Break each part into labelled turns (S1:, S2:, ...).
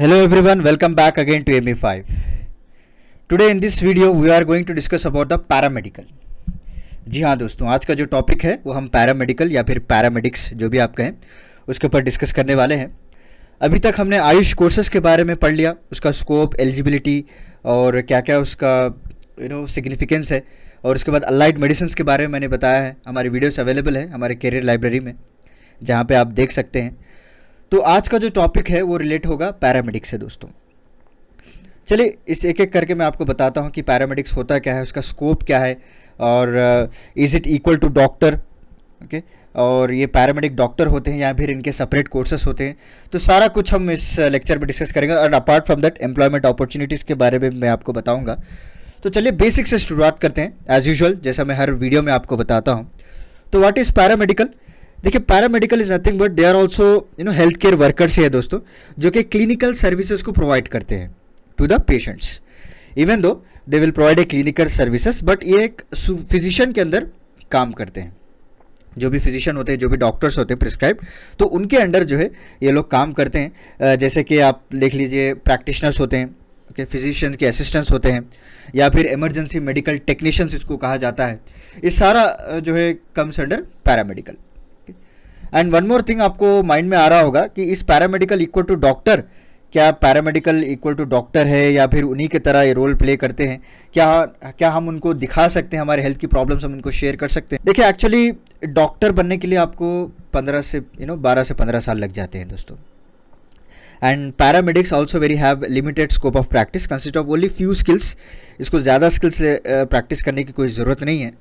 S1: Hello everyone, welcome back again to ME5. Today in this video we are going to discuss about the paramedical. जी हाँ दोस्तों, आज का जो topic है वो हम पैरामेडिकल या फिर पैरामेडिक्स जो भी आप कहें उसके ऊपर डिस्कस करने वाले हैं। अभी तक हमने आयुष कोर्सेज के बारे में पढ़ लिया, उसका स्कोप, एलिजिबिलिटी और क्या क्या उसका सिग्निफिकेंस है, और उसके बाद अलाइड मेडिसिन के बारे में मैंने बताया है। हमारी वीडियोस अवेलेबल है हमारे करियर लाइब्रेरी में, जहाँ पे आप देख सकते हैं। तो आज का जो टॉपिक है वो रिलेट होगा पैरामेडिक्स से दोस्तों। चलिए इस एक एक करके मैं आपको बताता हूँ कि पैरामेडिक्स होता क्या है, उसका स्कोप क्या है, और is it equal to doctor, okay, और ये पैरामेडिक डॉक्टर होते हैं या फिर इनके सेपरेट कोर्सेस होते हैं। तो सारा कुछ हम इस लेक्चर में डिस्कस करेंगे, और apart from that employment opportunities के बारे में मैं आपको बताऊँगा। तो चलिए बेसिक से शुरुआत करते हैं एज यूजुअल, जैसा मैं हर वीडियो में आपको बताता हूँ। तो व्हाट इज़ पैरामेडिकल? देखिए, paramedical is nothing but they are also health care workers है दोस्तों, जो कि क्लिनिकल सर्विसेज को प्रोवाइड करते हैं to the patients. Even though they will provide a clinical services, but ये एक फिजिशियन के अंदर काम करते हैं। जो भी फिजिशियन होते हैं, जो भी डॉक्टर्स होते हैं प्रिस्क्राइब, तो उनके अंडर जो है ये लोग काम करते हैं। जैसे कि आप देख लीजिए, प्रैक्टिशनर्स होते हैं, ओके, फिजिशियन के असिस्टेंट्स होते हैं, या फिर इमरजेंसी मेडिकल टेक्नीशियंस इसको कहा जाता है। ये सारा जो है comes under paramedical. And one more thing आपको माइंड में आ रहा होगा कि इस पैरामेडिकल इक्वल टू डॉक्टर, क्या पैरामेडिकल इक्वल टू डॉक्टर है या फिर उन्हीं की तरह ये रोल प्ले करते हैं? क्या हम उनको दिखा सकते हैं, हमारे हेल्थ की प्रॉब्लम्स हम उनको शेयर कर सकते हैं? देखिए, एक्चुअली डॉक्टर बनने के लिए आपको 12 से 15 साल लग जाते हैं दोस्तों। And paramedics also very have limited scope of practice, consist of only few skills. इसको ज़्यादा स्किल्स प्रैक्टिस करने की कोई ज़रूरत नहीं है।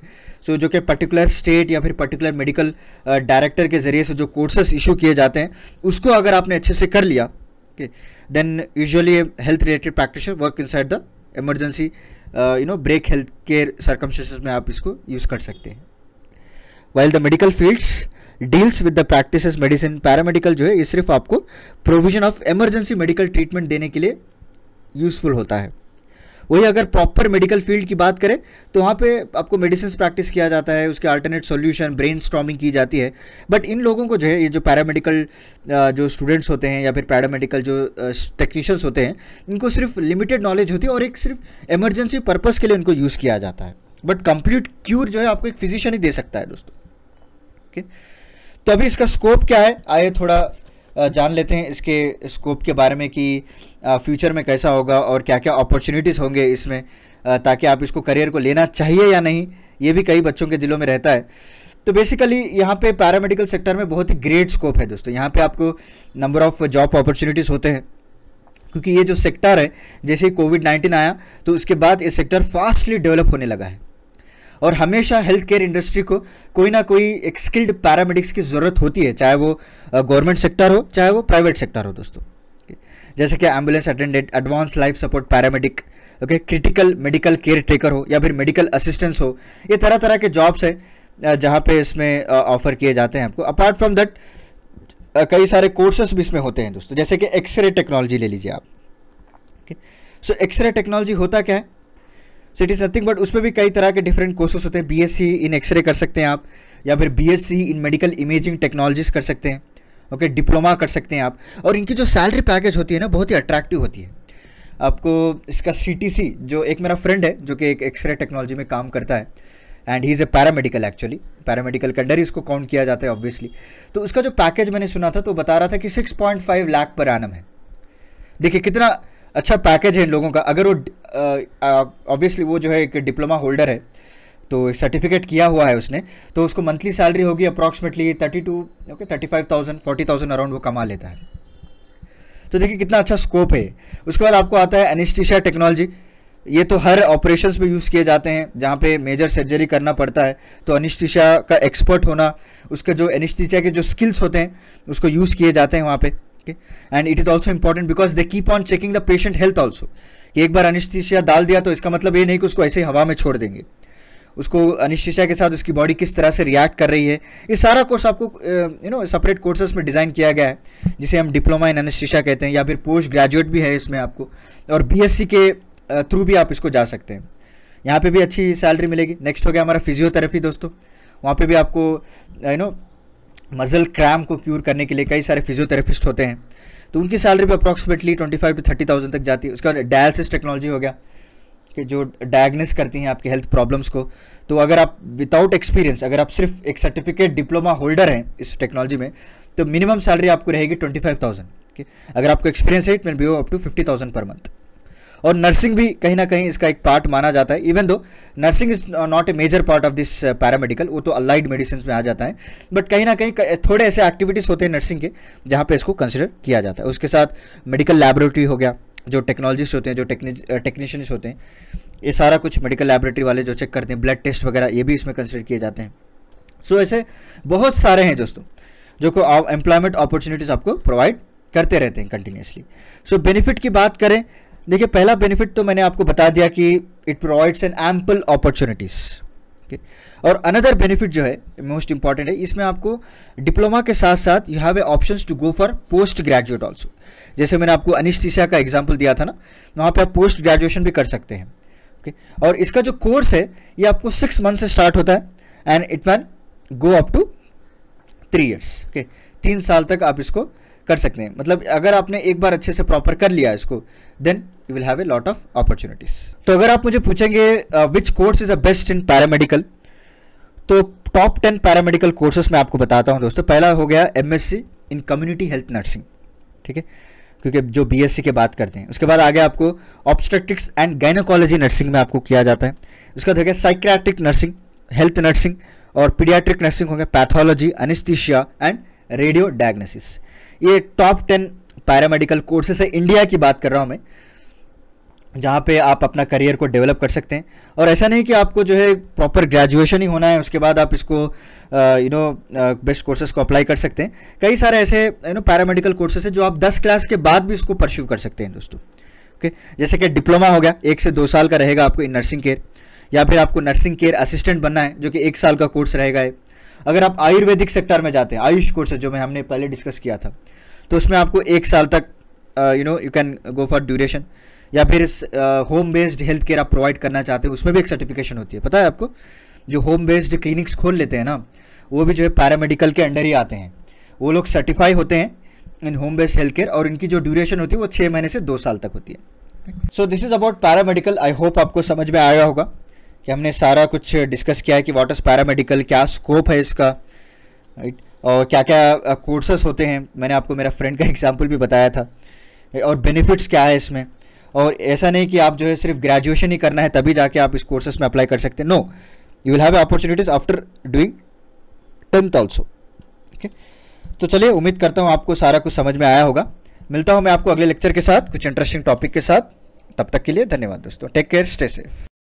S1: सो जो कि पर्टिकुलर स्टेट या फिर पर्टिकुलर मेडिकल डायरेक्टर के ज़रिए से जो कोर्सेस इशू किए जाते हैं, उसको अगर आपने अच्छे से कर लिया, okay, then usually health related practitioner work inside the emergency break health care circumstances में आप इसको यूज़ कर सकते हैं। While the medical fields deals with the practices medicine, paramedical जो है ये सिर्फ आपको provision of emergency medical treatment देने के लिए यूज़फुल होता है। वही अगर प्रॉपर मेडिकल फील्ड की बात करें तो वहाँ पे आपको मेडिसिन प्रैक्टिस किया जाता है, उसके अल्टरनेट सॉल्यूशन, ब्रेन स्टॉर्मिंग की जाती है। बट इन लोगों को जो है, ये जो पैरामेडिकल जो स्टूडेंट्स होते हैं या फिर पैरामेडिकल जो टेक्नीशियंस होते हैं, इनको सिर्फ लिमिटेड नॉलेज होती है और एक सिर्फ इमरजेंसी पर्पज़ के लिए इनको यूज़ किया जाता है। बट कंप्लीट क्यूर जो है आपको एक फिजिशियन ही दे सकता है दोस्तों, ओके। तो अभी इसका स्कोप क्या है, आइए थोड़ा जान लेते हैं इसके स्कोप के बारे में कि फ्यूचर में कैसा होगा और क्या क्या अपॉर्चुनिटीज़ होंगे इसमें, ताकि आप इसको करियर को लेना चाहिए या नहीं, ये भी कई बच्चों के दिलों में रहता है। तो बेसिकली यहाँ पे पैरामेडिकल सेक्टर में बहुत ही ग्रेट स्कोप है दोस्तों। यहाँ पे आपको नंबर ऑफ जॉब अपॉर्चुनिटीज़ होते हैं, क्योंकि ये जो सेक्टर है, जैसे ही कोविड-19 आया तो उसके बाद ये सेक्टर फास्टली डेवलप होने लगा है। और हमेशा हेल्थ केयर इंडस्ट्री को कोई ना कोई एक स्किल्ड पैरामेडिक्स की ज़रूरत होती है, चाहे वो गवर्नमेंट सेक्टर हो चाहे वो प्राइवेट सेक्टर हो दोस्तों। जैसे कि ambulance attendant, advance life support paramedic, okay, critical medical care taker हो या फिर मेडिकल असिस्टेंस हो, ये तरह तरह के जॉब्स हैं जहाँ पे इसमें ऑफर किए जाते हैं आपको। अपार्ट फ्रॉम दैट कई सारे कोर्सेस भी इसमें होते हैं दोस्तों, जैसे कि एक्सरे टेक्नोलॉजी ले लीजिए आप, ओके। सो एक्सरे टेक्नोलॉजी होता क्या है? So it is nothing but उसमें भी कई तरह के डिफरेंट कोर्सेस होते हैं। बीएससी इन एक्सरे कर सकते हैं आप, या फिर BSc in medical imaging technologies कर सकते हैं, ओके, डिप्लोमा कर सकते हैं आप। और इनकी जो सैलरी पैकेज होती है ना, बहुत ही अट्रैक्टिव होती है। आपको इसका CTC, जो एक मेरा फ्रेंड है जो कि एक एक्सरे टेक्नोलॉजी में काम करता है, and he is a paramedical, actually paramedical के अंडर ही इसको काउंट किया जाता है ऑब्वियसली। तो उसका जो पैकेज मैंने सुना था तो बता रहा था कि 6.5 लाख पर एनम है। देखिए कितना अच्छा पैकेज है इन लोगों का। अगर वो ऑब्वियसली वो जो है एक डिप्लोमा होल्डर है, तो सर्टिफिकेट किया हुआ है उसने, तो उसको मंथली सैलरी होगी अप्रॉक्सीमेटली 35,000 40,000 अराउंड वो कमा लेता है। तो देखिए कितना अच्छा स्कोप है। उसके बाद आपको आता है एनेस्थीसिया टेक्नोलॉजी। ये तो हर ऑपरेशंस में यूज़ किए जाते हैं जहाँ पे मेजर सर्जरी करना पड़ता है, तो एनेस्थीसिया का एक्सपर्ट होना, उसके जो एनेस्थीसिया के जो स्किल्स होते हैं उसको यूज़ किए जाते हैं वहाँ पे, okay. And it is also important because they keep on checking the patient health also, कि एक बार एनेस्थीसिया डाल दिया तो इसका मतलब ये नहीं कि उसको ऐसे ही हवा में छोड़ देंगे। उसको एनेस्थीसिया के साथ उसकी बॉडी किस तरह से रिएक्ट कर रही है, ये सारा कोर्स आपको सेपरेट कोर्सेज में डिज़ाइन किया गया है, जिसे हम डिप्लोमा इन एनेस्थीसिया कहते हैं, या फिर पोस्ट ग्रेजुएट भी है इसमें आपको, और बीएससी के थ्रू भी आप इसको जा सकते हैं। यहाँ पे भी अच्छी सैलरी मिलेगी। नेक्स्ट हो गया हमारा फिजियोथेरेपी दोस्तों। वहाँ पे भी आपको मसल क्रैम्प को क्यूर करने के लिए कई सारे फिजियोथेरेपिस्ट होते हैं। तो उनकी सैलरी पे अप्रॉक्सीमेटली 25 to 30,000 तक जाती है। उसके बाद डायलिसिस टेक्नोलॉजी हो गया कि जो डायग्नोस करती हैं आपके हेल्थ प्रॉब्लम्स को। तो अगर आप विदाउट एक्सपीरियंस, अगर आप सिर्फ एक सर्टिफिकेट डिप्लोमा होल्डर हैं इस टेक्नोलॉजी में, तो मिनिमम सैलरी आपको रहेगी 25,000। अगर आपको एक्सपीरियंस है it will be up to 50,000 per month. और नर्सिंग भी कहीं ना कहीं इसका एक पार्ट माना जाता है, even though nursing is not a major part of this paramedical, वो तो अलाइड मेडिसिन में आ जाता है, बट कहीं ना कहीं थोड़े ऐसे एक्टिविटीज़ होते हैं नर्सिंग के जहाँ पे इसको कंसिडर किया जाता है। उसके साथ मेडिकल लैबोरेटरी हो गया, जो टेक्नोलॉजिस्ट होते हैं, जो टेक्नीशियंस होते हैं, ये सारा कुछ मेडिकल लैबोरेटरी वाले जो चेक करते हैं, ब्लड टेस्ट वगैरह, ये भी इसमें कंसिडर किए जाते हैं। सो ऐसे बहुत सारे हैं दोस्तों जो को एम्प्लॉयमेंट अपॉर्चुनिटीज़ आपको प्रोवाइड करते रहते हैं कंटिन्यूसली। सो बेनिफिट की बात करें, देखिए पहला बेनिफिट तो मैंने आपको बता दिया कि it provides N ample opportunities. और अनदर बेनिफिट जो है मोस्ट इंपॉर्टेंट है, इसमें आपको डिप्लोमा के साथ साथ you have a options to go for post graduate also. जैसे मैंने आपको एनेस्थीसिया का एग्जांपल दिया था ना, वहाँ पे आप पोस्ट ग्रेजुएशन भी कर सकते हैं। ओके, और इसका जो कोर्स है ये आपको 6 मंथ से स्टार्ट होता है and it can go up to 3 years। Okay, 3 साल तक आप इसको कर सकते हैं। मतलब अगर आपने एक बार अच्छे से प्रॉपर कर लिया इसको, then you will have a lot of opportunities. तो अगर आप मुझे पूछेंगे which course is a best in paramedical, तो टॉप 10 पैरामेडिकल कोर्सेस मैं आपको बताता हूं दोस्तों। पहला हो गया MSc in community health nursing, ठीक है, क्योंकि जो BSc के बात करते हैं। उसके बाद आगे आपको ऑब्स्टेट्रिक्स एंड गायनेकोलॉजी नर्सिंग में आपको किया जाता है। उसके बाद हो गया साइकियाट्रिक नर्सिंग, हेल्थ नर्सिंग और पीडियाट्रिक नर्सिंग हो गया, pathology, anaesthesia and radio diagnosis. ये टॉप 10 पैरामेडिकल कोर्सेस है, इंडिया की बात कर रहा हूँ मैं, जहाँ पे आप अपना करियर को डेवलप कर सकते हैं। और ऐसा नहीं कि आपको जो है प्रॉपर ग्रेजुएशन ही होना है, उसके बाद आप इसको बेस्ट कोर्सेज को अप्लाई कर सकते हैं। कई सारे ऐसे पैरामेडिकल कोर्सेज हैं जो आप 10 क्लास के बाद भी इसको परस्यू कर सकते हैं दोस्तों। ओके, जैसे कि डिप्लोमा हो गया, 1 से 2 साल का रहेगा आपको इन नर्सिंग केयर, या फिर आपको नर्सिंग केयर असिस्टेंट बनना है जो कि 1 साल का कोर्स रहेगा। अगर आप आयुर्वेदिक सेक्टर में जाते हैं, आयुष कोर्सेज जो हमने पहले डिस्कस किया था, तो उसमें आपको 1 साल तक you can go for duration. या फिर होम बेस्ड हेल्थ केयर आप प्रोवाइड करना चाहते हैं, उसमें भी एक सर्टिफिकेशन होती है। पता है आपको, जो होम बेस्ड क्लिनिक्स खोल लेते हैं ना, वो भी जो है पैरामेडिकल के अंडर ही आते हैं। वो लोग सर्टिफाई होते हैं इन होम बेस्ड हेल्थ केयर, और इनकी जो ड्यूरेशन होती है वो 6 महीने से 2 साल तक होती है। So this is about paramedical. I hope आपको समझ में आया होगा कि हमने सारा कुछ डिस्कस किया है कि व्हाट इज पैरामेडिकल, क्या स्कोप है इसका, राइट, और क्या क्या कोर्सेस होते हैं। मैंने आपको मेरा फ्रेंड का एग्जांपल भी बताया था, और बेनिफिट्स क्या है इसमें। और ऐसा नहीं कि आप जो है सिर्फ ग्रेजुएशन ही करना है तभी जाके आप इस कोर्सेस में अप्लाई कर सकते हैं। No, you will have opportunities after doing 10th also. ठीक है, तो चलिए, उम्मीद करता हूँ आपको सारा कुछ समझ में आया होगा। मिलता हूँ मैं आपको अगले लेक्चर के साथ कुछ इंटरेस्टिंग टॉपिक के साथ। तब तक के लिए धन्यवाद दोस्तों। Take care, stay safe.